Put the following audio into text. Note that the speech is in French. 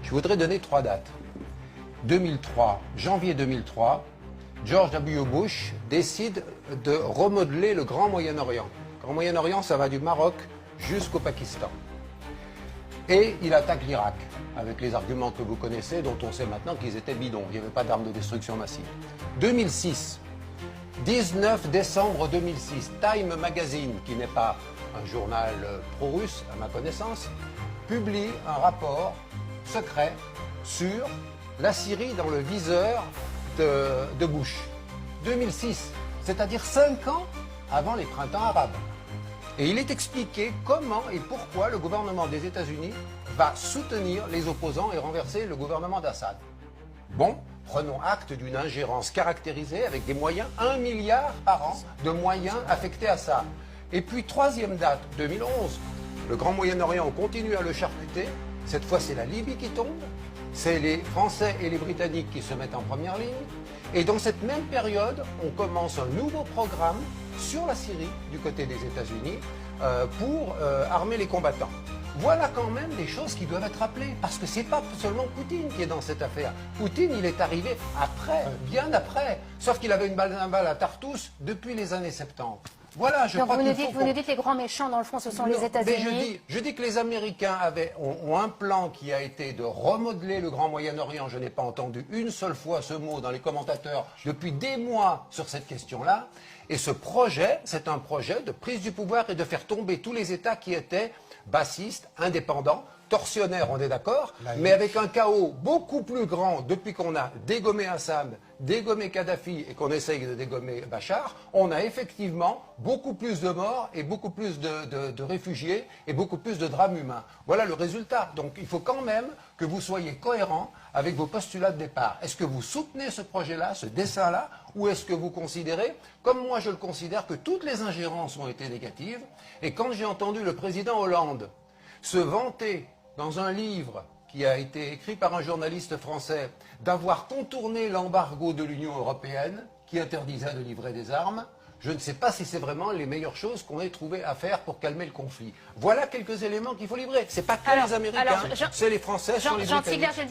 Je voudrais donner 3 dates. 2003, janvier 2003, George W. Bush décide de remodeler le Grand Moyen-Orient. Le Grand Moyen-Orient, ça va du Maroc jusqu'au Pakistan. Et il attaque l'Irak, avec les arguments que vous connaissez, dont on sait maintenant qu'ils étaient bidons. Il n'y avait pas d'armes de destruction massive. 2006, 19 décembre 2006, Time Magazine, qui n'est pas un journal pro-russe, à ma connaissance, publie un rapport secret sur la Syrie dans le viseur de Bush. 2006, c'est-à-dire 5 ans avant les printemps arabes. Et il est expliqué comment et pourquoi le gouvernement des États-Unis va soutenir les opposants et renverser le gouvernement d'Assad. Bon, prenons acte d'une ingérence caractérisée avec des moyens, 1 milliard par an de moyens affectés à ça. Et puis, troisième date, 2011, le Grand Moyen-Orient, on continue à le charcuter. Cette fois, c'est la Libye qui tombe, c'est les Français et les Britanniques qui se mettent en première ligne. Et dans cette même période, on commence un nouveau programme sur la Syrie, du côté des États-Unis, pour armer les combattants. Voilà quand même des choses qui doivent être rappelées, parce que c'est pas seulement Poutine qui est dans cette affaire. Poutine, il est arrivé après, bien après, sauf qu'il avait une balle à Tartous depuis les années 70. Voilà, je crois vous nous dites les grands méchants, dans le fond, ce sont les États-Unis. Je dis que les Américains ont un plan qui a été de remodeler le Grand Moyen-Orient. Je n'ai pas entendu une seule fois ce mot dans les commentateurs depuis des mois sur cette question-là. Et ce projet, c'est un projet de prise du pouvoir et de faire tomber tous les États qui étaient bassistes, indépendants, tortionnaires, on est d'accord, mais avec un chaos beaucoup plus grand depuis qu'on a dégommé Assad, dégommé Kadhafi et qu'on essaye de dégommer Bachar, on a effectivement beaucoup plus de morts et beaucoup plus de réfugiés et beaucoup plus de drames humains. Voilà le résultat. Donc il faut quand même que vous soyez cohérents avec vos postulats de départ. Est-ce que vous soutenez ce projet-là, ce dessin-là, ou est-ce que vous considérez, comme moi je le considère, que toutes les ingérences ont été négatives? Et quand j'ai entendu le président Hollande se vanter dans un livre qui a été écrit par un journaliste français d'avoir contourné l'embargo de l'Union européenne qui interdisait de livrer des armes, je ne sais pas si c'est vraiment les meilleures choses qu'on ait trouvé à faire pour calmer le conflit. Voilà quelques éléments qu'il faut livrer. Ce n'est pas que les Américains, c'est les Français, c'est les Britanniques.